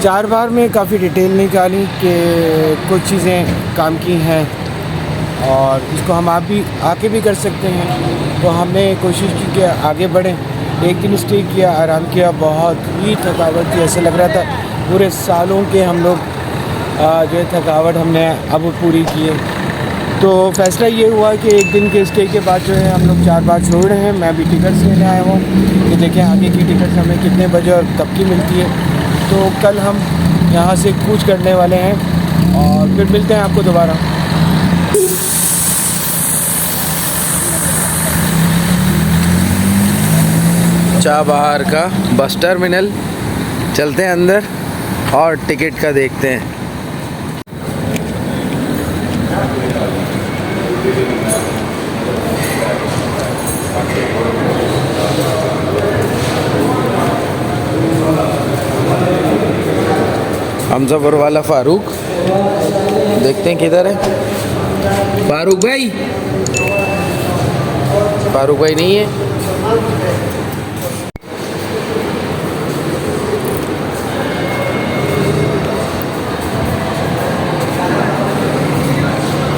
4 बार में काफ़ी डिटेल निकाली कि कुछ चीज़ें काम की हैं और इसको हम आप भी आके भी कर सकते हैं। तो हमने कोशिश की कि आगे बढ़ें। एक दिन स्टे किया, आराम किया, बहुत ही थकावट थी, ऐसे लग रहा था पूरे सालों के हम लोग जो है थकावट हमने अब पूरी की है। तो फ़ैसला ये हुआ कि एक दिन के स्टे के बाद जो है हम लोग 4 बार छोड़ रहे हैं। मैं अभी टिकट्स लेने आया हूँ कि देखें आगे की टिकट हमें कितने बजे और कब की मिलती है। तो कल हम यहाँ से कूच करने वाले हैं और फिर मिलते हैं आपको दोबारा। चाबहार का बस टर्मिनल, चलते हैं अंदर और टिकट का देखते हैं। हमसफ़र वाला फ़ारूक, देखते हैं किधर है फ़ारूक भाई। फ़ारूक भाई नहीं है।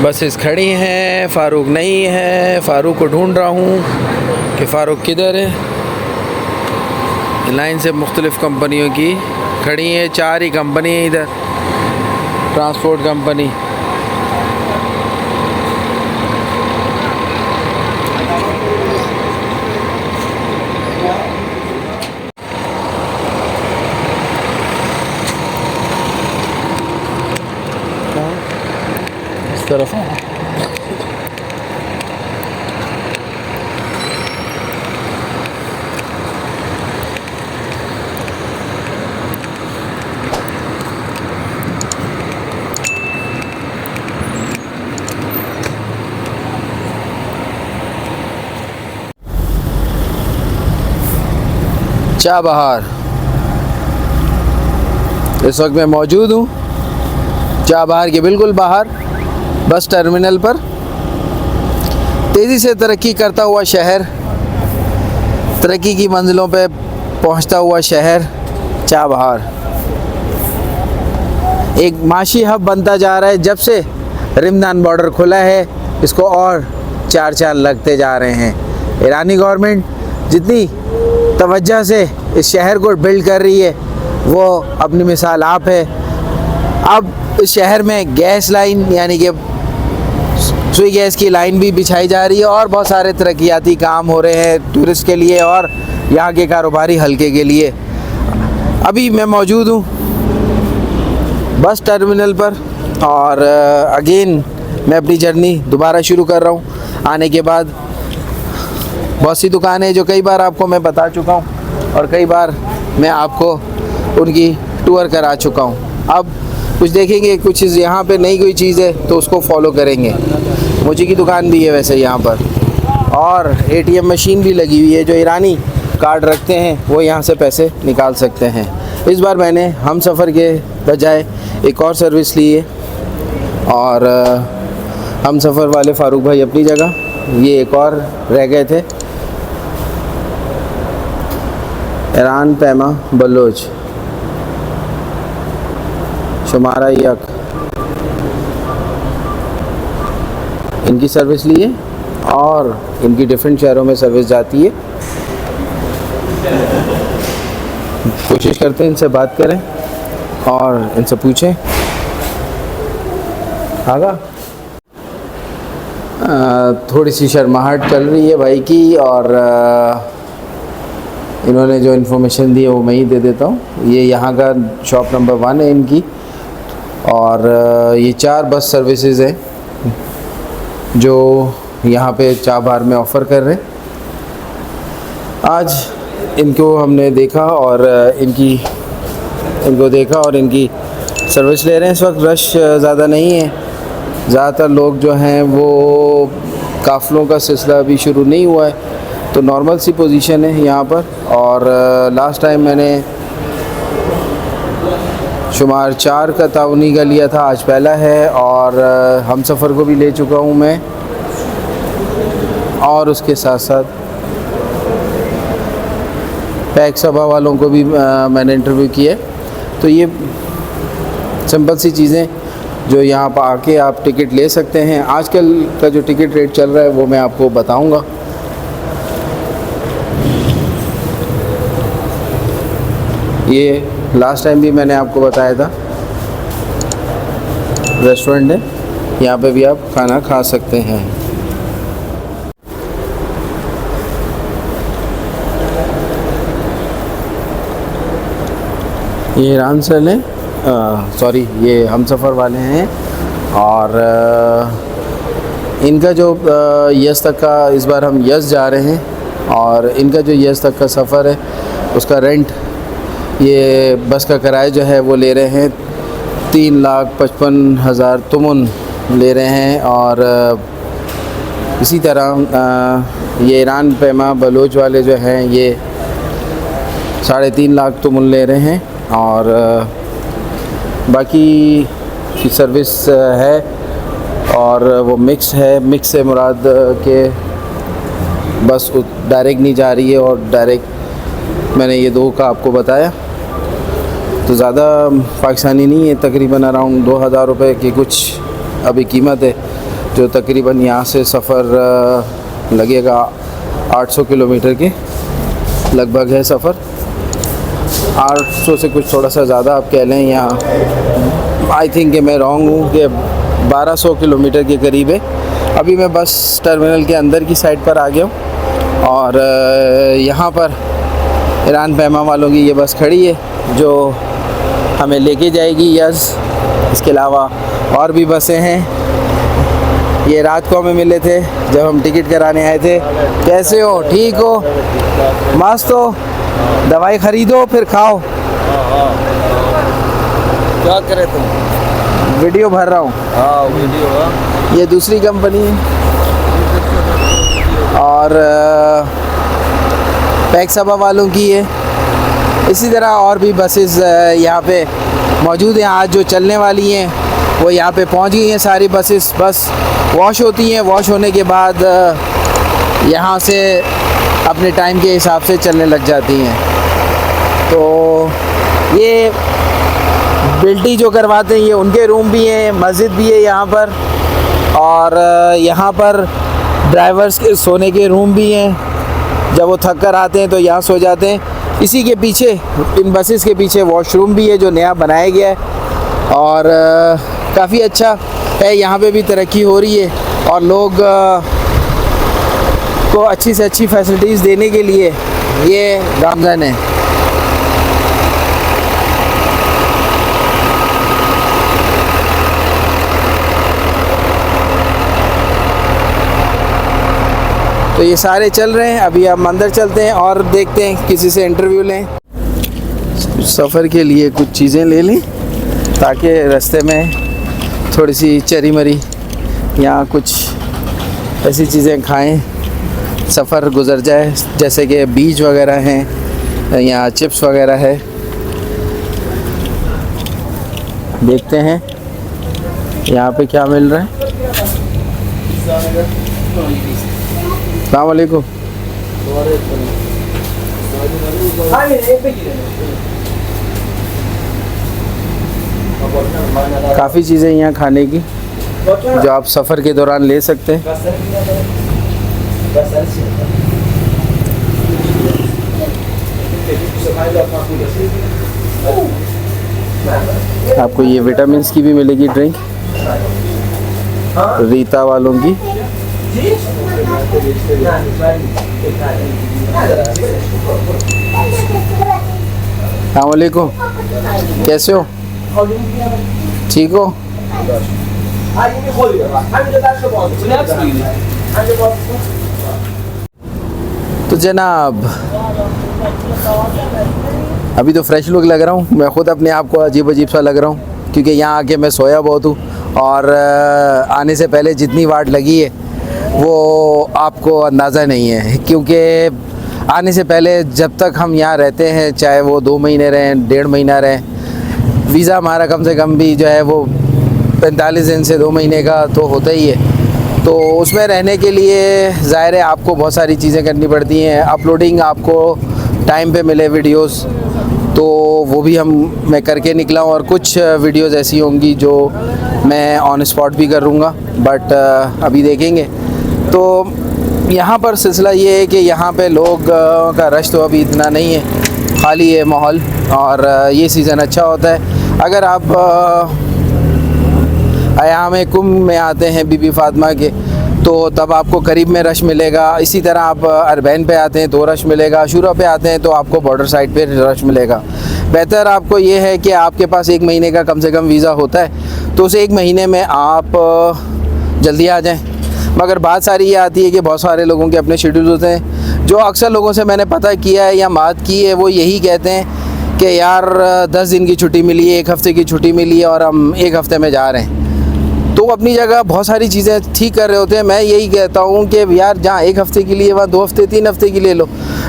बसेस खड़ी हैं, फ़ारूक नहीं है। फ़ारूक को ढूंढ रहा हूँ कि फ़ारूक किधर है। लाइन से मुख्तलिफ़ कंपनियों की खड़ी हैं, 4 ही कंपनी है इधर, ट्रांसपोर्ट कंपनी। इस तरफ है। चाबहार, इस वक्त मैं मौजूद हूँ चाबहार के बिल्कुल बाहर बस टर्मिनल पर। तेज़ी से तरक्की करता हुआ शहर, तरक्की की मंजिलों पे पहुँचता हुआ शहर चाबहार एक माशी हब बनता जा रहा है। जब से रिमदान बॉर्डर खुला है इसको और 4 चांद लगते जा रहे हैं। ईरानी गवर्नमेंट जितनी तवज्जो से इस शहर को बिल्ड कर रही है वो अपनी मिसाल आप है। अब इस शहर में गैस लाइन यानी कि सुई गैस की लाइन भी बिछाई जा रही है और बहुत सारे तरक्याती काम हो रहे हैं टूरिस्ट के लिए और यहाँ के कारोबारी हलके के लिए। अभी मैं मौजूद हूँ बस टर्मिनल पर और अगेन मैं अपनी जर्नी दोबारा शुरू कर रहा हूँ। आने के बाद बहुत सी दुकानें जो कई बार आपको मैं बता चुका हूँ और कई बार मैं आपको उनकी टूर करा चुका हूँ। अब कुछ देखेंगे, कुछ यहाँ पे नई कोई चीज़ है तो उसको फॉलो करेंगे। मोची की दुकान भी है वैसे यहाँ पर और ATM मशीन भी लगी हुई है। जो ईरानी कार्ड रखते हैं वो यहाँ से पैसे निकाल सकते हैं। इस बार मैंने हमसफ़र के बजाय एक और सर्विस ली है और हमसफ़र वाले फ़ारूक भाई अपनी जगह, ये एक और रह गए थे, ईरान पैमा बलोच शुमारा यक, इनकी सर्विस ली है और इनकी डिफरेंट शहरों में सर्विस जाती है। कोशिश करते हैं इनसे बात करें और इनसे पूछें। आगा थोड़ी सी शर्माहट चल रही है भाई की और इन्होंने जो इन्फॉर्मेशन दी है वो मैं ही दे देता हूँ। ये यहाँ का शॉप नंबर 1 है इनकी और ये 4 बस सर्विसेज हैं जो यहाँ पे चाबहार में ऑफ़र कर रहे हैं। आज इनको हमने देखा और इनको देखा और इनकी सर्विस ले रहे हैं। इस वक्त रश ज़्यादा नहीं है, ज़्यादातर लोग जो हैं वो काफ़िलों का सिलसिला अभी शुरू नहीं हुआ है तो नॉर्मल सी पोजीशन है यहाँ पर। और लास्ट टाइम मैंने शुमार 4 का ताउनी का लिया था, आज पहला है और हमसफ़र को भी ले चुका हूँ मैं और उसके साथ साथ पैक सभा वालों को भी मैंने इंटरव्यू किया। तो ये सिंपल सी चीज़ें जो यहाँ पर आके आप टिकट ले सकते हैं। आजकल का जो टिकट रेट चल रहा है वो मैं आपको बताऊँगा। ये लास्ट टाइम भी मैंने आपको बताया था, रेस्टोरेंट है, यहाँ पे भी आप खाना खा सकते हैं। ये ईरान से है, सॉरी ये हमसफ़र वाले हैं। और इनका जो यस तक का, इस बार हम यस जा रहे हैं और इनका जो यस तक का सफ़र है उसका रेंट, ये बस का किराया जो है वो ले रहे हैं 3,55,000 तुमन ले रहे हैं। और इसी तरह ये ईरान पैमा बलोच वाले जो हैं ये 3.5 लाख तुमन ले रहे हैं। और बाकी की सर्विस है और वो मिक्स है। मिक्स से मुराद के बस डायरेक्ट नहीं जा रही है और डायरेक्ट मैंने ये 2 का आपको बताया, तो ज़्यादा पाकिस्तानी नहीं है, तकरीबन अराउंड 2,000 रुपये की कुछ अभी कीमत है, जो तकरीबन यहाँ से सफ़र लगेगा 800 किलोमीटर के लगभग है सफ़र। 800 से कुछ थोड़ा सा ज़्यादा आप कह लें, यहाँ आई थिंक कि मैं रॉन्ग हूँ कि 1200 किलोमीटर के करीब है। अभी मैं बस टर्मिनल के अंदर की साइड पर आ गया हूँ और यहाँ पर ईरान पैमा वालों की ये बस खड़ी है जो हमें लेके जाएगी यस। इसके अलावा और भी बसें हैं। ये रात को हमें मिले थे जब हम टिकट कराने आए थे। कैसे हो? ठीक हो? मस्त हो? दवाई ख़रीदो फिर खाओ। क्या करे तुम? वीडियो भर रहा हूँ। हाँ वीडियो। ये दूसरी कंपनी है और पैक सभा वालों की है। इसी तरह और भी बसेस यहाँ पे मौजूद हैं। आज जो चलने वाली हैं वो यहाँ पे पहुँच गई हैं सारी बसेस। बस वॉश होती हैं, वॉश होने के बाद यहाँ से अपने टाइम के हिसाब से चलने लग जाती हैं। तो ये बिल्टी जो करवाते हैं ये उनके रूम भी हैं, मस्जिद भी है यहाँ पर, और यहाँ पर ड्राइवर्स के सोने के रूम भी हैं। जब वो थक कर आते हैं तो यहाँ सो जाते हैं। इसी के पीछे, इन बसेस के पीछे वॉशरूम भी है जो नया बनाया गया है और काफ़ी अच्छा है। यहाँ पे भी तरक्की हो रही है और लोग को अच्छी से अच्छी फैसिलिटीज़ देने के लिए ये गामजन है। तो ये सारे चल रहे हैं। अभी हम अंदर चलते हैं और देखते हैं, किसी से इंटरव्यू लें। सफ़र के लिए कुछ चीज़ें ले लें ताकि रास्ते में थोड़ी सी चरी मरी या कुछ ऐसी चीज़ें खाएं, सफ़र गुजर जाए। जैसे कि बीज वगैरह हैं या चिप्स वगैरह है। देखते हैं यहाँ पे क्या मिल रहा है। अस्सलाम वालेकुम। काफ़ी चीज़ें यहाँ खाने की जो आप सफ़र के दौरान ले सकते हैं। आपको ये विटामिन्स की भी मिलेगी ड्रिंक, रीता वालों की। अस्सलाम वालेकुम, कैसे हो? ठीक हो? तो जनाब अभी तो फ्रेश लुक लग रहा हूँ। मैं ख़ुद अपने आप को अजीब अजीब सा लग रहा हूँ क्योंकि यहाँ आके मैं सोया बहुत हूँ और आने से पहले जितनी वाट लगी है वो आपको अंदाज़ा नहीं है। क्योंकि आने से पहले जब तक हम यहाँ रहते हैं, चाहे वो 2 महीने रहें, 1.5 महीना रहें, वीज़ा हमारा कम से कम भी जो है वो 45 दिन से 2 महीने का तो होता ही है। तो उसमें रहने के लिए ज़ाहिर है आपको बहुत सारी चीज़ें करनी पड़ती हैं। अपलोडिंग आपको टाइम पे मिले वीडियोस, तो वो भी मैं करके निकला हूँ, और कुछ वीडियोज़ ऐसी होंगी जो मैं ऑन स्पॉट भी करूँगा, बट अभी देखेंगे। तो यहाँ पर सिलसिला ये है कि यहाँ पे लोग का रश तो अभी इतना नहीं है, खाली है माहौल, और ये सीज़न अच्छा होता है। अगर आप यहाँ में कुंभ में आते हैं बीबी फातिमा के, तो तब आपको करीब में रश मिलेगा। इसी तरह आप अरबैन पे आते हैं तो रश मिलेगा, शुरा पे आते हैं तो आपको बॉर्डर साइड पे रश मिलेगा। बेहतर आपको ये है कि आपके पास 1 महीने का कम से कम वीज़ा होता है, तो उस 1 महीने में आप जल्दी आ जाएं। मगर बात सारी ये आती है कि बहुत सारे लोगों के अपने शेड्यूल होते हैं। जो अक्सर लोगों से मैंने पता किया है या बात की है, वो यही कहते हैं कि यार 10 दिन की छुट्टी मिली है, 1 हफ़्ते की छुट्टी मिली है और हम 1 हफ़्ते में जा रहे हैं। तो अपनी जगह बहुत सारी चीज़ें ठीक कर रहे होते हैं। मैं यही कहता हूँ कि यार जहाँ 1 हफ़्ते के लिए, वहाँ 2 हफ़्ते 3 हफ़्ते के लिए लो।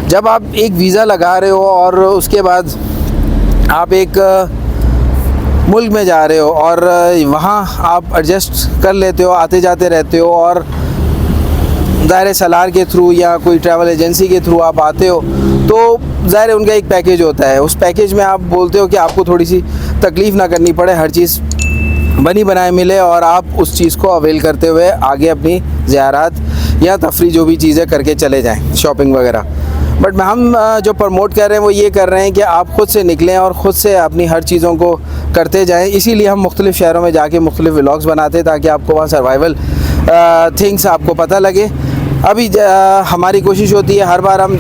जब आप एक वीज़ा लगा रहे हो और उसके बाद आप एक मुल्क में जा रहे हो और वहाँ आप एडजस्ट कर लेते हो, आते जाते रहते हो, और ज़ाहिर सलार के थ्रू या कोई ट्रैवल एजेंसी के थ्रू आप आते हो, तो ज़ाहिर उनका एक पैकेज होता है। उस पैकेज में आप बोलते हो कि आपको थोड़ी सी तकलीफ़ ना करनी पड़े, हर चीज़ बनी बनाए मिले, और आप उस चीज़ को अवेल करते हुए आगे अपनी ज़ियारत या तफरी जो भी चीज़ें करके चले जाएं, शॉपिंग वगैरह। बट हम जो प्रमोट कर रहे हैं वो ये कर रहे हैं कि आप ख़ुद से निकलें और ख़ुद से अपनी हर चीज़ों को करते जाएं। इसीलिए हम मुख्तलिफ़ शहरों में जाके मुख्तलिफ़ व्लॉग्स बनाते हैं, ताकि आपको वहाँ सर्वाइवल थिंग्स आपको पता लगे। अभी हमारी कोशिश होती है हर बार हम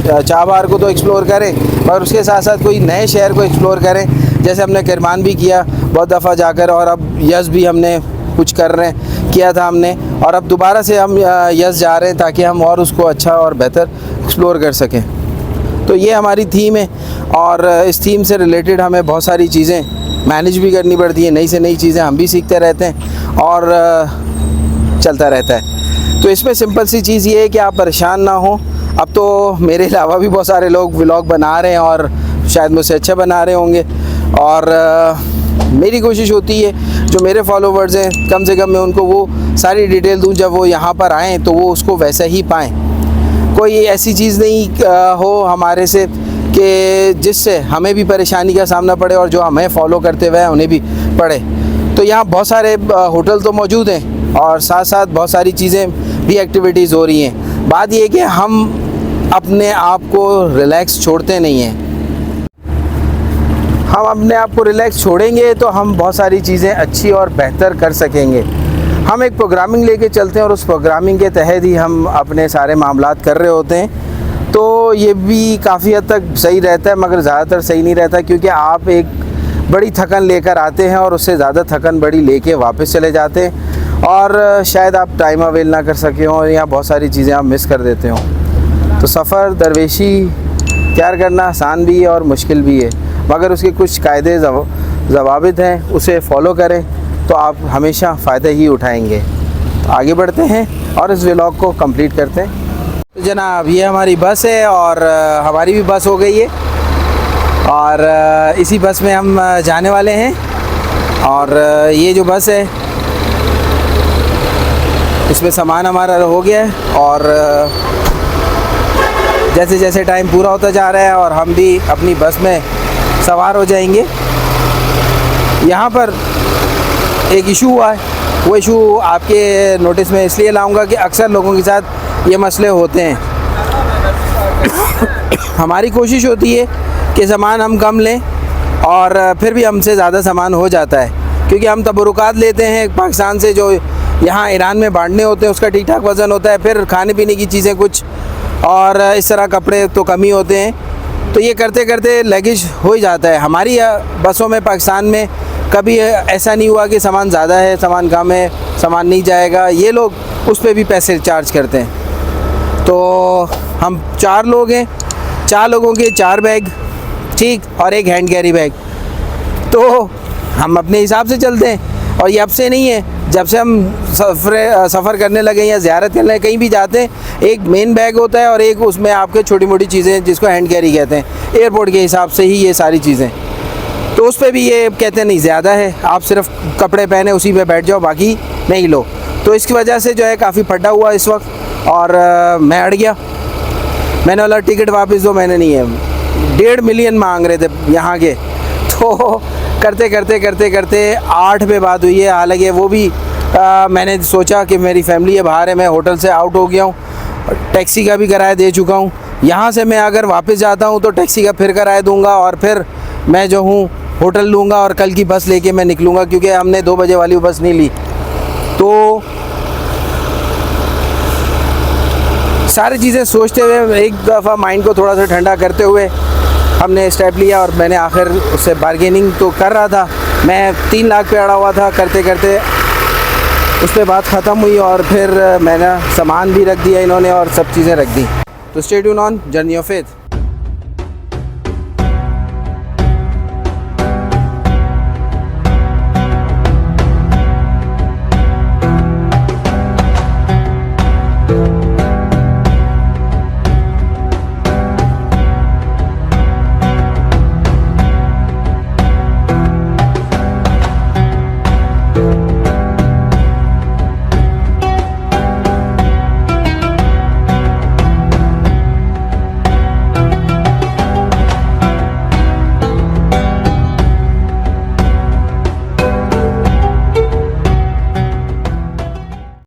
चाबहार को तो एक्सप्लोर करें, और उसके साथ साथ कोई नए शहर को एक्सप्लोर करें। जैसे हमने किरमान भी किया बहुत दफ़ा जाकर, और अब यज़ भी हमने कुछ किया था हमने, और अब दोबारा से हम यज़ जा रहे हैं ताकि हम और उसको अच्छा और बेहतर एक्सप्लोर कर सकें। तो ये हमारी थीम है, और इस थीम से रिलेटेड हमें बहुत सारी चीज़ें मैनेज भी करनी पड़ती हैं। नई से नई चीज़ें हम भी सीखते रहते हैं और चलता रहता है। तो इसमें सिंपल सी चीज़ ये है कि आप परेशान ना हो। अब तो मेरे अलावा भी बहुत सारे लोग व्लॉग बना रहे हैं, और शायद मुझसे अच्छा बना रहे होंगे, और मेरी कोशिश होती है जो मेरे फॉलोवर्स हैं कम से कम मैं उनको वो सारी डिटेल दूं, जब वो यहाँ पर आएँ तो वो उसको वैसा ही पाएँ। कोई ऐसी चीज़ नहीं हो हमारे से कि जिससे हमें भी परेशानी का सामना पड़े और जो हमें फॉलो करते हुए उन्हें भी पड़े। तो यहाँ बहुत सारे होटल तो मौजूद हैं, और साथ साथ बहुत सारी चीज़ें भी एक्टिविटीज़ हो रही हैं। बात ये है कि हम अपने आप को रिलैक्स छोड़ते नहीं हैं। हम अपने आप को रिलैक्स छोड़ेंगे तो हम बहुत सारी चीज़ें अच्छी और बेहतर कर सकेंगे। हम एक प्रोग्रामिंग लेके चलते हैं, और उस प्रोग्रामिंग के तहत ही हम अपने सारे मामलात कर रहे होते हैं। तो ये भी काफ़ी हद तक सही रहता है, मगर ज़्यादातर सही नहीं रहता, क्योंकि आप एक बड़ी थकन लेकर आते हैं और उससे ज़्यादा थकन बड़ी लेके वापस चले जाते हैं, और शायद आप टाइम अवेल ना कर सके हों, या बहुत सारी चीज़ें आप मिस कर देते हों। तो सफ़र दरवेशी तैयार करना आसान भी है और मुश्किल भी है, मगर उसके कुछ कायदे ज़वाबित हैं, उसे फॉलो करें तो आप हमेशा फ़ायदा ही उठाएंगे। तो आगे बढ़ते हैं और इस व्लॉग को कंप्लीट करते हैं। तो जनाब ये हमारी बस है, और हमारी भी बस हो गई है, और इसी बस में हम जाने वाले हैं। और ये जो बस है इसमें सामान हमारा हो गया है, और जैसे जैसे टाइम पूरा होता जा रहा है और हम भी अपनी बस में सवार हो जाएंगे। यहाँ पर एक इशू हुआ है, वो इशू आपके नोटिस में इसलिए लाऊंगा कि अक्सर लोगों के साथ ये मसले होते हैं। हमारी कोशिश होती है कि सामान हम कम लें, और फिर भी हमसे ज़्यादा सामान हो जाता है, क्योंकि हम तबरुकात लेते हैं पाकिस्तान से जो यहाँ ईरान में बांटने होते हैं, उसका ठीक ठाक वज़न होता है। फिर खाने पीने की चीज़ें कुछ, और इस तरह कपड़े तो कम ही होते हैं। तो ये करते करते लगेज हो ही जाता है। हमारी बसों में पाकिस्तान में कभी ऐसा नहीं हुआ कि सामान ज़्यादा है, सामान कम है, सामान नहीं जाएगा। ये लोग उस पर भी पैसे चार्ज करते हैं। तो हम 4 लोग हैं, 4 लोगों के 4 बैग, ठीक, और एक हैंड कैरी बैग। तो हम अपने हिसाब से चलते हैं, और ये अब से नहीं है, जब से हम सफ़र करने लगे या ज़ियारत करने कहीं भी जाते हैं, एक मेन बैग होता है और एक उसमें आपके छोटी मोटी चीज़ें जिसको हैंड कैरी कहते हैं। एयरपोर्ट के हिसाब से ही ये सारी चीज़ें, तो उस पर भी ये कहते हैं नहीं ज़्यादा है, आप सिर्फ कपड़े पहने उसी पे बैठ जाओ, बाकी नहीं लो। तो इसकी वजह से जो है काफ़ी फटा हुआ इस वक्त, और मैं अड़ गया। मैंने बोला टिकट वापस दो, मैंने नहीं है, 1.5 मिलियन मांग रहे थे यहाँ के। तो करते करते करते करते 8 पे बात हुई है। हालांकि वो भी मैंने सोचा कि मेरी फैमिली है बाहर है, मैं होटल से आउट हो गया हूँ, टैक्सी का भी किराया दे चुका हूँ। यहाँ से मैं अगर वापस जाता हूँ तो टैक्सी का फिर किराया दूंगा और फिर मैं जो हूँ होटल लूँगा और कल की बस लेके मैं निकलूँगा, क्योंकि हमने 2 बजे वाली बस नहीं ली। तो सारी चीज़ें सोचते हुए एक दफ़ा माइंड को थोड़ा सा ठंडा करते हुए हमने स्टेप लिया और मैंने आखिर उससे बार्गेनिंग तो कर रहा था। मैं 3 लाख पे अड़ा हुआ था, करते करते उस पर बात ख़त्म हुई और फिर मैंने सामान भी रख दिया इन्होंने और सब चीज़ें रख दी। तो stay tune on journey of faith.